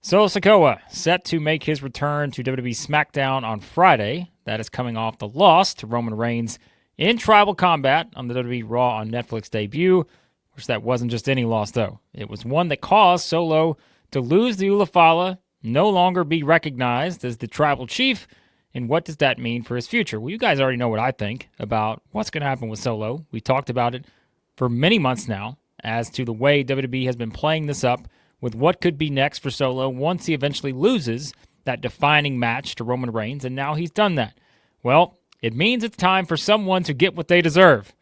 Solo Sikoa set to make his return to WWE SmackDown on Friday. That is coming off the loss to Roman Reigns in Tribal Combat on the WWE Raw on Netflix debut. Which that wasn't just any loss, though. It was one that caused Solo to lose the Ulafala, no longer be recognized as the Tribal Chief. And what does that mean for his future? Well, you guys already know what I think about what's going to happen with Solo. We talked about it for many months now as to the way WWE has been playing this up with what could be next for Solo once he eventually loses that defining match to Roman Reigns, and now he's done that. Well, it means it's time for someone to get what they deserve.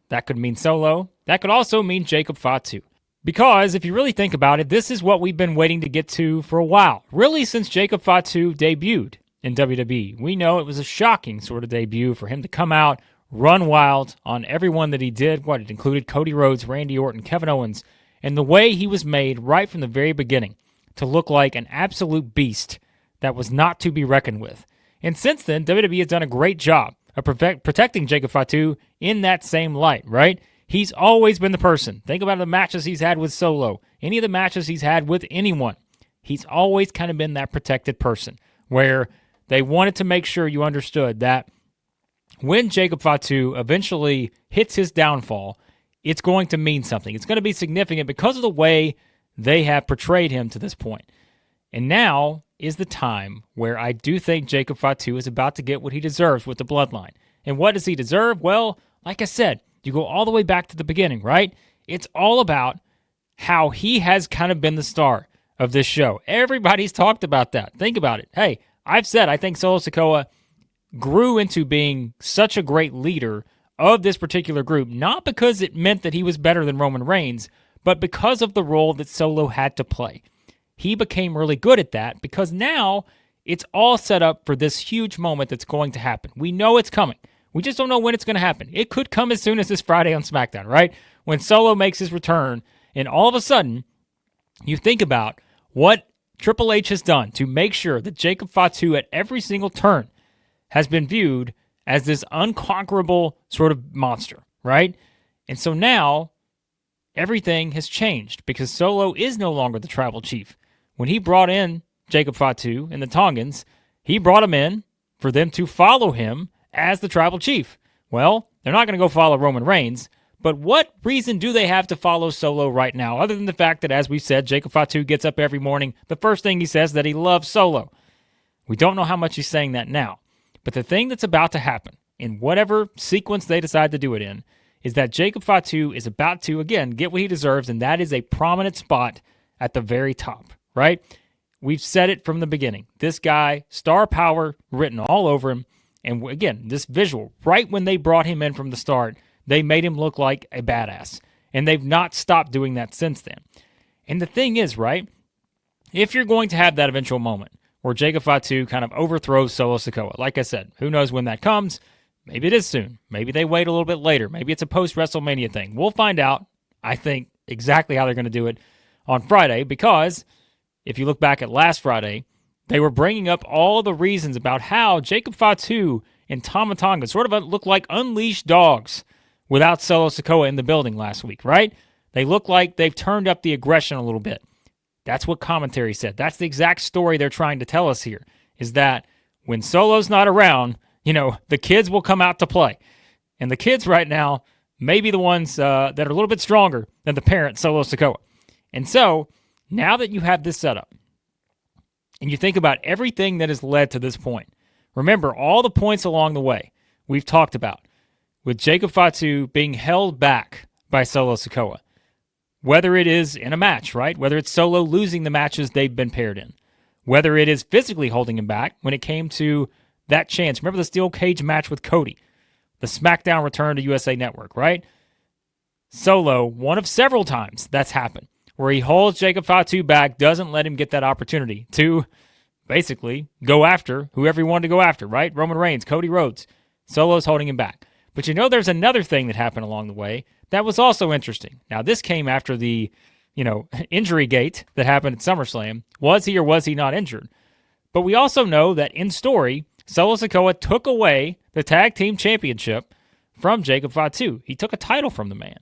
That could mean Solo. That could also mean Jacob Fatu. Because if you really think about it, this is what we've been waiting to get to for a while. Really since Jacob Fatu debuted in WWE. We know it was a shocking sort of debut for him to come out, run wild on everyone that he did. What, it included Cody Rhodes, Randy Orton, Kevin Owens, and the way he was made right from the very beginning to look like an absolute beast that was not to be reckoned with. And since then, WWE has done a great job of protecting Jacob Fatu in that same light, right? He's always been the person. Think about the matches he's had with Solo, any of the matches he's had with anyone. He's always kind of been that protected person where they wanted to make sure you understood that when Jacob Fatu eventually hits his downfall, it's going to mean something. It's going to be significant because of the way they have portrayed him to this point. And now is the time where I do think Jacob Fatu is about to get what he deserves with the Bloodline. And what does he deserve? Well, like I said, you go all the way back to the beginning, right? It's all about how he has kind of been the star of this show. Everybody's talked about that. Think about it. Hey, I've said I think Solo Sikoa grew into being such a great leader of this particular group, not because it meant that he was better than Roman Reigns, but because of the role that Solo had to play. He became really good at that because now it's all set up for this huge moment that's going to happen. We know it's coming. We just don't know when it's going to happen. It could come as soon as this Friday on SmackDown, right? When Solo makes his return, and all of a sudden, you think about what Triple H has done to make sure that Jacob Fatu at every single turn has been viewed as this unconquerable sort of monster, right? And so now, everything has changed because Solo is no longer the tribal chief. When he brought in Jacob Fatu and the Tongans, he brought him in for them to follow him as the tribal chief. Well, they're not going to go follow Roman Reigns, but what reason do they have to follow Solo right now, other than the fact that, as we said, Jacob Fatu gets up every morning, the first thing he says is that he loves Solo. We don't know how much he's saying that now. But the thing that's about to happen, in whatever sequence they decide to do it in, is that Jacob Fatu is about to, again, get what he deserves, and that is a prominent spot at the very top, right? We've said it from the beginning. This guy, star power written all over him, and again, this visual, right when they brought him in from the start, they made him look like a badass, and they've not stopped doing that since then. And the thing is, right, if you're going to have that eventual moment, where Jacob Fatu kind of overthrows Solo Sikoa. Like I said, who knows when that comes? Maybe it is soon. Maybe they wait a little bit later. Maybe it's a post-WrestleMania thing. We'll find out, I think, exactly how they're going to do it on Friday, because if you look back at last Friday, they were bringing up all the reasons about how Jacob Fatu and Tama Tonga sort of look like unleashed dogs without Solo Sikoa in the building last week, right? They look like they've turned up the aggression a little bit. That's what commentary said. That's the exact story they're trying to tell us here, is that when Solo's not around, the kids will come out to play. And the kids right now may be the ones that are a little bit stronger than the parent, Solo Sikoa. And so, now that you have this set up, and you think about everything that has led to this point, remember all the points along the way we've talked about, with Jacob Fatu being held back by Solo Sikoa. Whether it is in a match, right? Whether it's Solo losing the matches they've been paired in. Whether it is physically holding him back when it came to that chance. Remember the steel cage match with Cody? The SmackDown return to USA Network, right? Solo, one of several times that's happened, where he holds Jacob Fatu back, doesn't let him get that opportunity to basically go after whoever he wanted to go after, right? Roman Reigns, Cody Rhodes. Solo's holding him back. But there's another thing that happened along the way that was also interesting. Now, this came after the, injury gate that happened at SummerSlam. Was he or was he not injured? But we also know that in story, Solo Sikoa took away the tag team championship from Jacob Fatu. He took a title from the man.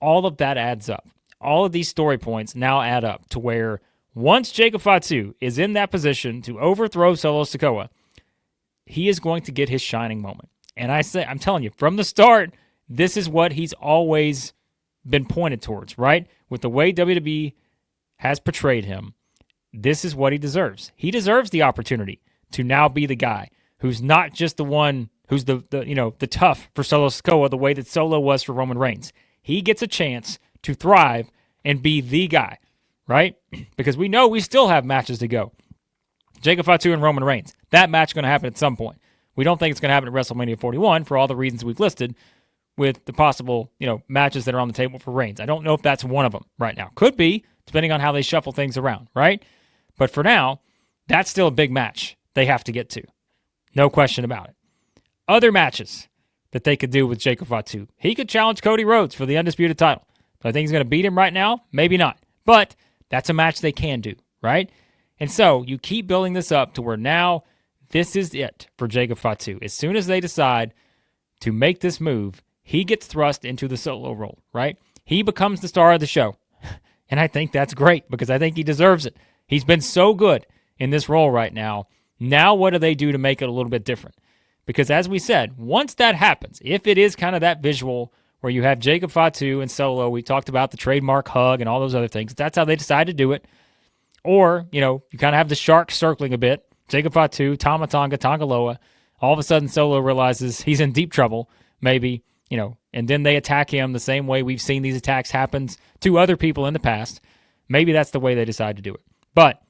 All of that adds up. All of these story points now add up to where Once Jacob Fatu is in that position to overthrow Solo Sikoa, he is going to get his shining moment. And I'm telling you, from the start, this is what he's always been pointed towards, right? With the way WWE has portrayed him, this is what he deserves. He deserves the opportunity to now be the guy who's not just the one who's the tough for Solo Sikoa the way that Solo was for Roman Reigns. He gets a chance to thrive and be the guy, right? Because we know we still have matches to go. Jacob Fatu and Roman Reigns. That match is going to happen at some point. We don't think it's going to happen at WrestleMania 41 for all the reasons we've listed with the possible, matches that are on the table for Reigns. I don't know if that's one of them right now. Could be, depending on how they shuffle things around, right? But for now, that's still a big match they have to get to. No question about it. Other matches that they could do with Jacob Fatu. He could challenge Cody Rhodes for the undisputed title. Do I think he's going to beat him right now? Maybe not. But that's a match they can do, right? And so you keep building this up to where now this is it for Jacob Fatu. As soon as they decide to make this move, he gets thrust into the solo role, right? He becomes the star of the show. And I think that's great because I think he deserves it. He's been so good in this role right now. Now what do they do to make it a little bit different? Because as we said, once that happens, if it is kind of that visual where you have Jacob Fatu and Solo, we talked about the trademark hug and all those other things. That's how they decide to do it. Or, you kind of have the shark circling a bit. Jacob Fatu, Tama Tonga, Tongaloa. All of a sudden, Solo realizes he's in deep trouble, maybe, and then they attack him the same way we've seen these attacks happen to other people in the past. Maybe that's the way they decide to do it. But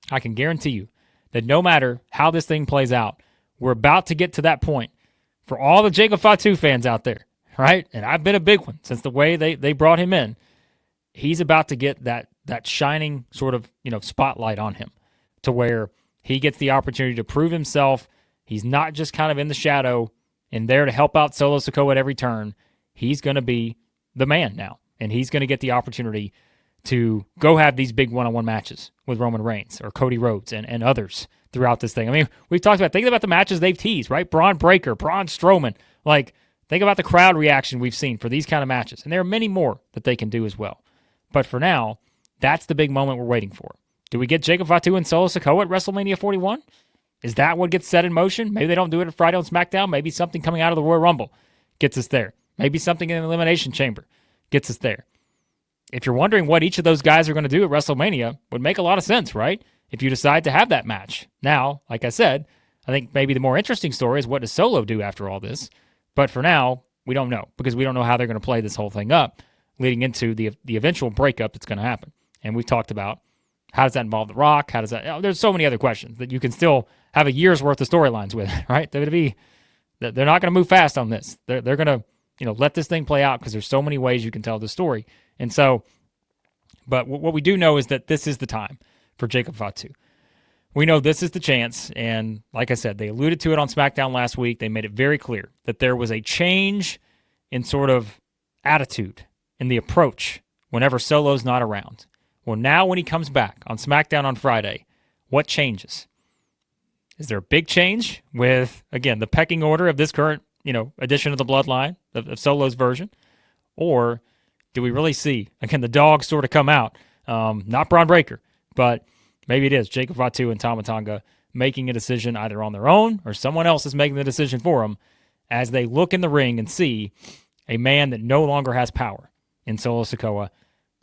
I can guarantee you that no matter how this thing plays out, we're about to get to that point for all the Jacob Fatu fans out there, right? And I've been a big one since the way they brought him in. He's about to get that shining sort of, spotlight on him to where he gets the opportunity to prove himself. He's not just kind of in the shadow and there to help out Solo Sikoa at every turn. He's going to be the man now, and he's going to get the opportunity to go have these big one-on-one matches with Roman Reigns or Cody Rhodes and others throughout this thing. I mean, we've talked about, think about the matches they've teased, right? Braun Breaker, Braun Strowman. Think about the crowd reaction we've seen for these kind of matches. And there are many more that they can do as well. But for now, that's the big moment we're waiting for. Do we get Jacob Fatu and Solo Sikoa at WrestleMania 41? Is that what gets set in motion? Maybe they don't do it at Friday on SmackDown. Maybe something coming out of the Royal Rumble gets us there. Maybe something in the Elimination Chamber gets us there. If you're wondering what each of those guys are going to do at WrestleMania, would make a lot of sense, right? If you decide to have that match. Now, like I said, I think maybe the more interesting story is what does Solo do after all this? But for now, we don't know because we don't know how they're going to play this whole thing up leading into the eventual breakup that's going to happen. And we've talked about how does that involve The Rock? How does that? There's so many other questions that you can still have a year's worth of storylines with, right? They're not going to move fast on this. They're going to let this thing play out because there's so many ways you can tell the story. And so, but what we do know is that this is the time for Jacob Fatu. We know this is the chance, and like I said, they alluded to it on SmackDown last week. They made it very clear that there was a change in sort of attitude in the approach whenever Solo's not around. Well, now when he comes back on SmackDown on Friday, what changes? Is there a big change with, again, the pecking order of this current, edition of the Bloodline, of Solo's version? Or do we really see, again, the dogs sort of come out? Not Braun Breaker, but maybe it is Jacob Fatu and Tama Tonga making a decision either on their own or someone else is making the decision for them as they look in the ring and see a man that no longer has power in Solo Sikoa.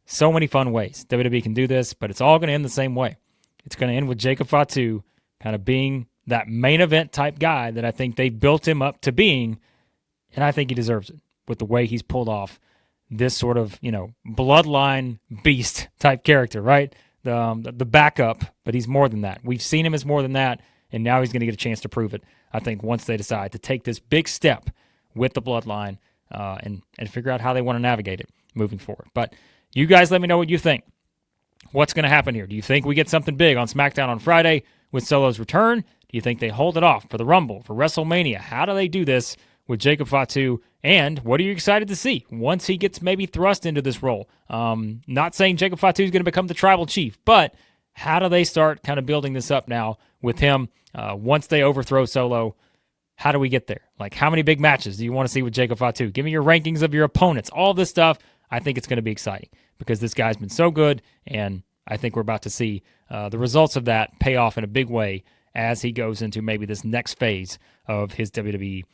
So many fun ways WWE can do this, but it's all going to end the same way. It's going to end with Jacob Fatu kind of being that main event type guy that I think they built him up to being, and I think he deserves it with the way he's pulled off this sort of, bloodline beast type character, right? The backup, but he's more than that. We've seen him as more than that, and now he's going to get a chance to prove it, I think, once they decide to take this big step with the bloodline and figure out how they want to navigate it moving forward. But you guys let me know what you think. What's going to happen here? Do you think we get something big on SmackDown on Friday with Solo's return? Do you think they hold it off for the Rumble, for WrestleMania? How do they do this with Jacob Fatu? And what are you excited to see once he gets maybe thrust into this role? Not saying Jacob Fatu is going to become the tribal chief, but how do they start kind of building this up now with him once they overthrow Solo? How do we get there? Like, how many big matches do you want to see with Jacob Fatu? Give me your rankings of your opponents. All this stuff. I think it's going to be exciting because this guy's been so good, and I think we're about to see the results of that pay off in a big way as he goes into maybe this next phase of his WWE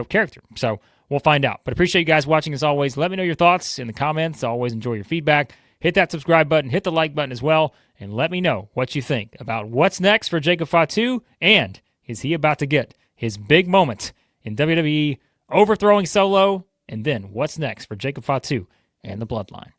character. So we'll find out. But appreciate you guys watching as always. Let me know your thoughts in the comments. I always enjoy your feedback. Hit that subscribe button, hit the like button as well, and let me know what you think about what's next for Jacob Fatu, and is he about to get his big moment in WWE, overthrowing Solo, and then what's next for Jacob Fatu and the Bloodline.